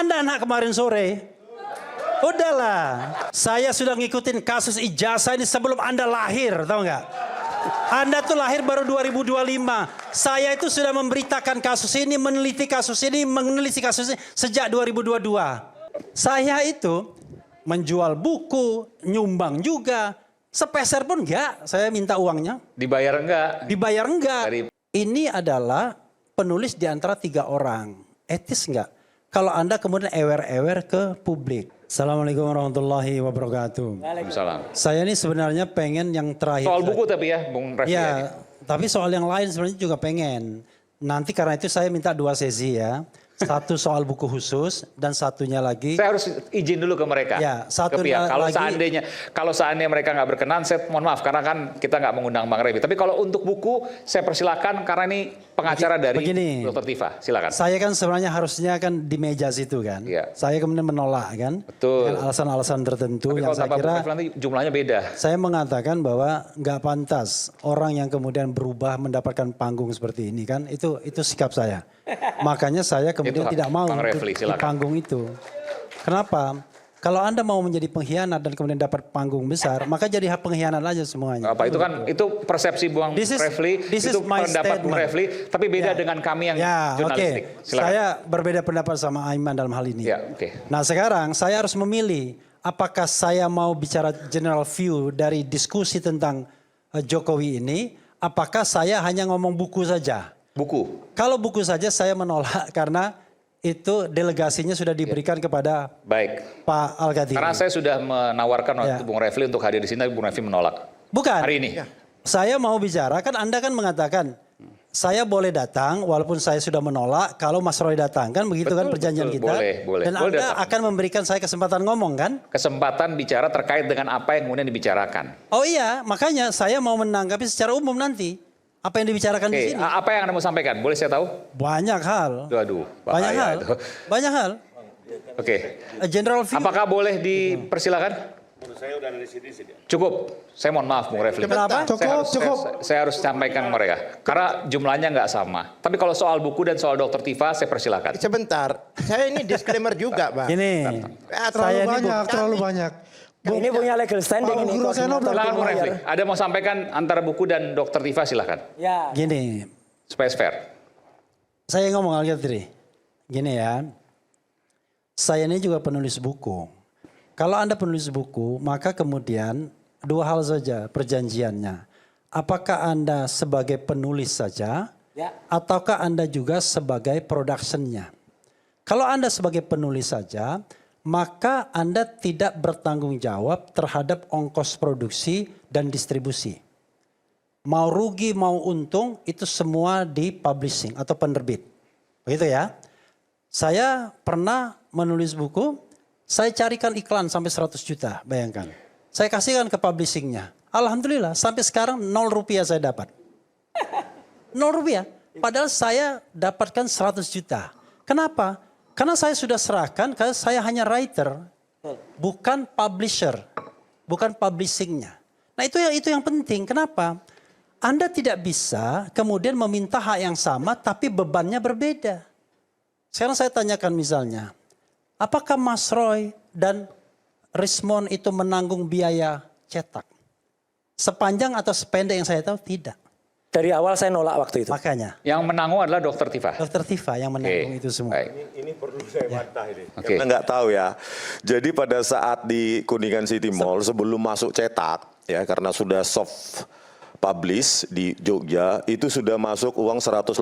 Anda anak kemarin sore. Udahlah. Saya sudah ngikutin kasus ijazah ini sebelum Anda lahir, tahu nggak? Anda tuh lahir baru 2025. Saya itu sudah memberitakan kasus ini, meneliti kasus ini sejak 2022. Saya itu menjual buku, nyumbang juga. Sepeser pun enggak, saya minta uangnya. Dibayar enggak? Dibayar enggak. Ini adalah penulis di antara 3 orang. Etis enggak? Kalau Anda kemudian ewer-ewer ke publik. Assalamualaikum warahmatullahi wabarakatuh. Waalaikumsalam. Saya ini sebenarnya pengen yang terakhir. Soal buku tapi ya, Bung Refli. Ya, tapi soal yang lain sebenarnya juga pengen. Nanti karena itu saya minta 2 sesi ya. Satu soal buku khusus dan satunya lagi. Saya harus izin dulu ke mereka. Ya, satu ke pihak. lagi. Kalau seandainya mereka nggak berkenan, saya mohon maaf karena kan kita nggak mengundang Bang Refli. Tapi kalau untuk buku, saya persilakan karena ini pengacara dari Dr. Tifa. Silakan. Saya kan sebenarnya harusnya kan di meja situ kan. Ya. Saya kemudian menolak kan. Betul. Dengan alasan-alasan tertentu Tapi yang kalau saya kira nanti jumlahnya beda. Saya mengatakan bahwa nggak pantas orang yang kemudian berubah mendapatkan panggung seperti ini kan. Itu sikap saya. Makanya saya kemudian tidak mau Refli, di panggung itu. Kenapa? Kalau Anda mau menjadi pengkhianat dan kemudian dapat panggung besar, maka jadi pengkhianat aja semuanya. Apa itu kan itu persepsi Bung Refli, itu pendapat Bung Refli, tapi beda dengan kami yang jurnalistik. Silakan. Saya berbeda pendapat sama Aiman dalam hal ini. Ya, Nah sekarang saya harus memilih apakah saya mau bicara general view dari diskusi tentang Jokowi ini, apakah saya hanya ngomong buku saja. Buku. Kalau buku saja saya menolak karena itu delegasinya sudah diberikan kepada Pak Al-Ghazali. Karena saya sudah menawarkan waktu Bung Refli untuk hadir di sini, tapi Bung Refli menolak. Bukan. Hari ini. Saya mau bicara, kan Anda kan mengatakan saya boleh datang walaupun saya sudah menolak kalau Mas Roy datang. Kan begitu kan perjanjian kita. Boleh. Dan boleh Anda datang. akan memberikan saya kesempatan ngomong kan? Kesempatan bicara terkait dengan apa yang kemudian dibicarakan. Oh iya, makanya saya mau menanggapi secara umum nanti. Apa yang dibicarakan di sini? Apa yang Anda mau sampaikan? Boleh saya tahu? Banyak hal. Aduh, banyak hal. Itu. Banyak hal. General view. Apakah boleh dipersilakan? Menurut saya udah dari sini sih. Cukup. Saya mohon maaf Bung Refli. Kenapa? Cukup. Saya harus sampaikan mereka. Karena jumlahnya nggak sama. Tapi kalau soal buku dan soal Dr. Tifa, saya persilakan. Sebentar. Saya ini disclaimer juga, Bang. Ini. Terlalu banyak. Ini punya legal standing ini. Silakan Bung Refli. Ada mau sampaikan antara buku dan Dr. Tifa, silakan. Ya. Gini. Supaya fair. Saya ngomong Al-Ghazali. Gini ya. Saya ini juga penulis buku. Kalau Anda penulis buku, maka kemudian 2 hal saja perjanjiannya. Apakah Anda sebagai penulis saja, ataukah Anda juga sebagai production-nya? Kalau Anda sebagai penulis saja, maka Anda tidak bertanggung jawab terhadap ongkos produksi dan distribusi. Mau rugi, mau untung, itu semua di publishing atau penerbit. Begitu ya. Saya pernah menulis buku, saya carikan iklan sampai 100 juta, bayangkan. Saya kasihkan ke publishingnya. Alhamdulillah, sampai sekarang 0 rupiah saya dapat. 0 rupiah. Padahal saya dapatkan 100 juta. Kenapa? Karena saya sudah serahkan, karena saya hanya writer, bukan publisher, bukan publishingnya. Nah itu yang penting. Kenapa? Anda tidak bisa kemudian meminta hak yang sama, tapi bebannya berbeda. Sekarang saya tanyakan misalnya, apakah Mas Roy dan Rismon itu menanggung biaya cetak? Sepanjang atau sependek yang saya tahu tidak. Dari awal saya nolak waktu itu. Makanya. Yang menanggung adalah Dr. Tifa. Dr. Tifa yang menanggung itu semua. Ini perlu saya bantah ini. Karena nggak tahu ya. Jadi pada saat di Kuningan City Mall sebelum masuk cetak ya karena sudah soft publish di Jogja itu sudah masuk uang 180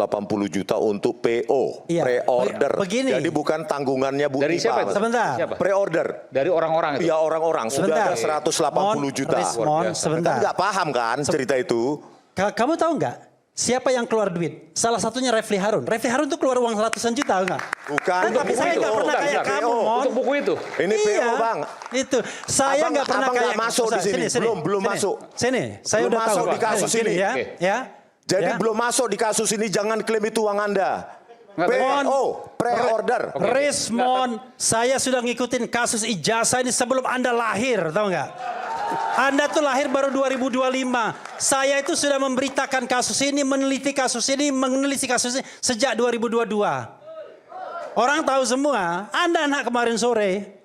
juta untuk PO, pre-order. Begini. Jadi bukan tanggungannya Bu Dari siapa itu? Sebentar. Pre-order. Dari orang-orang itu? Iya orang-orang sudah ada 180 juta. Rismon, sebentar. Kan nggak paham kan cerita itu? Kamu tahu nggak siapa yang keluar duit? Salah satunya Refli Harun. Refli Harun tuh keluar uang ratusan juta enggak? Bukan. Tapi saya nggak pernah kayak kamu, Mon. Untuk buku itu? Ini PO Bang. Itu saya nggak pernah abang kayak nggak masuk di sini. Belum masuk. Sini, saya Belum udah tahu masuk di kasus ini. Ya, ya. Jadi belum masuk di kasus ini, jangan klaim itu uang Anda. PO, pre-order. Rismon, saya sudah ngikutin kasus ijazah ini sebelum Anda lahir, tahu nggak? Anda tuh lahir baru 2025. Saya itu sudah memberitakan kasus ini, meneliti kasus ini sejak 2022. Orang tahu semua. Anda anak kemarin sore.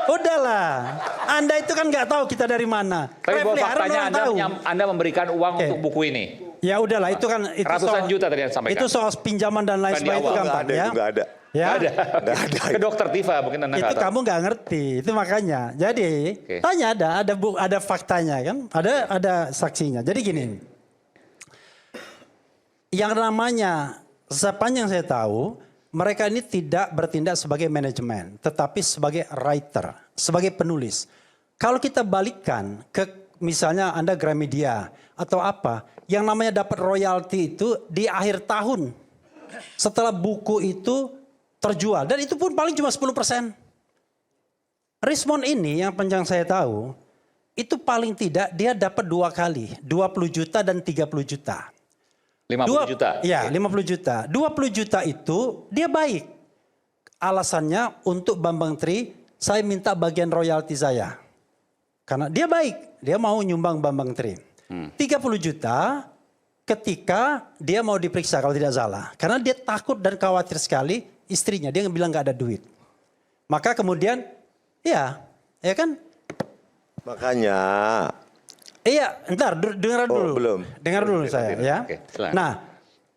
Udahlah. Anda itu kan nggak tahu kita dari mana. Tapi bahwa Refli Harun faktanya orang tahu. Anda memberikan uang untuk buku ini. Ya udahlah, itu kan itu Ratusan juta tadi yang sampaikan. Itu soal pinjaman dan lain Bukan di sebagainya itu awal. gampang Nggak ada, ya. itu nggak ada. Ya. Nggak ada. Ke dokter Tifa mungkin Anda Itu nggak tahu. kamu nggak ngerti, itu makanya. Jadi tanya ada faktanya kan, ada saksinya. Jadi gini, yang namanya sepanjang saya tahu, mereka ini tidak bertindak sebagai manajemen, tetapi sebagai writer, sebagai penulis. Kalau kita balikkan ke misalnya Anda Gramedia atau apa, yang namanya dapat royalti itu di akhir tahun. Setelah buku itu terjual. Dan itu pun paling cuma 10%. Rismond ini yang panjang saya tahu, itu paling tidak dia dapat 2 kali. 20 juta dan 30 juta. 50 juta? Iya, 50 juta. 20 juta itu dia baik. Alasannya untuk Bambang Tri, saya minta bagian royalti saya. Karena dia baik, dia mau nyumbang Bambang Tri. 30 juta ketika dia mau diperiksa kalau tidak salah. Karena dia takut dan khawatir sekali istrinya, dia bilang nggak ada duit. Maka kemudian, ya kan? Makanya. Iya, entar dengar dulu. Belum. Dengar dulu saya ya. Oke, silakan. Nah,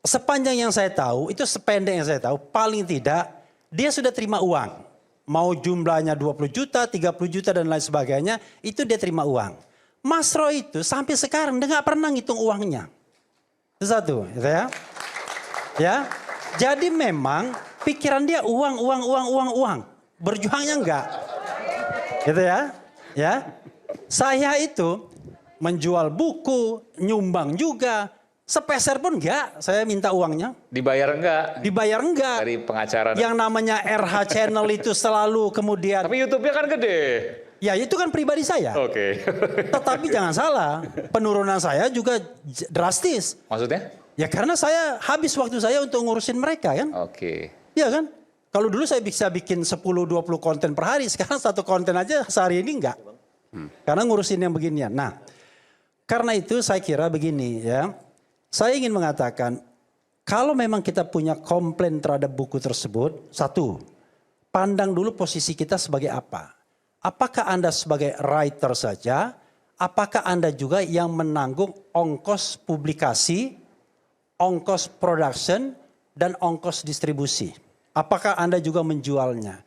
sepanjang yang saya tahu, itu sependek yang saya tahu, paling tidak dia sudah terima uang. Mau jumlahnya 20 juta, 30 juta dan lain sebagainya, itu dia terima uang. Mas Roy itu sampai sekarang dia nggak pernah ngitung uangnya. Itu satu, gitu ya. Ya, jadi memang pikiran dia uang. Berjuangnya enggak. Gitu ya. Ya. Saya itu menjual buku, nyumbang juga. Sepeser pun enggak, saya minta uangnya. Dibayar enggak? Dibayar enggak. Dari pengacara. Yang namanya RH Channel itu selalu kemudian. Tapi YouTube-nya kan gede. Ya itu kan pribadi saya. Oke. Tetapi jangan salah, penurunan saya juga drastis. Maksudnya? Ya karena saya habis waktu saya untuk ngurusin mereka kan. Oke. Iya kan? Kalau dulu saya bisa bikin 10-20 konten per hari, sekarang satu konten aja sehari ini enggak. Karena ngurusin yang beginian. Nah, karena itu saya kira begini ya. Saya ingin mengatakan, kalau memang kita punya komplain terhadap buku tersebut, satu, pandang dulu posisi kita sebagai apa. Apakah Anda sebagai writer saja, apakah Anda juga yang menanggung ongkos publikasi, ongkos production, dan ongkos distribusi. Apakah Anda juga menjualnya?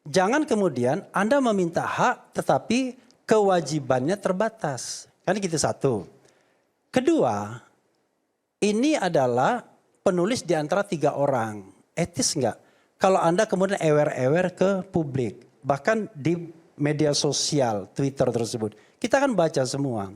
Jangan kemudian Anda meminta hak tetapi kewajibannya terbatas. Kan gitu satu. Kedua, ini adalah penulis di antara 3 orang. Etis enggak? Kalau Anda kemudian ewer-ewer ke publik. Bahkan di media sosial, Twitter tersebut. Kita kan baca semua.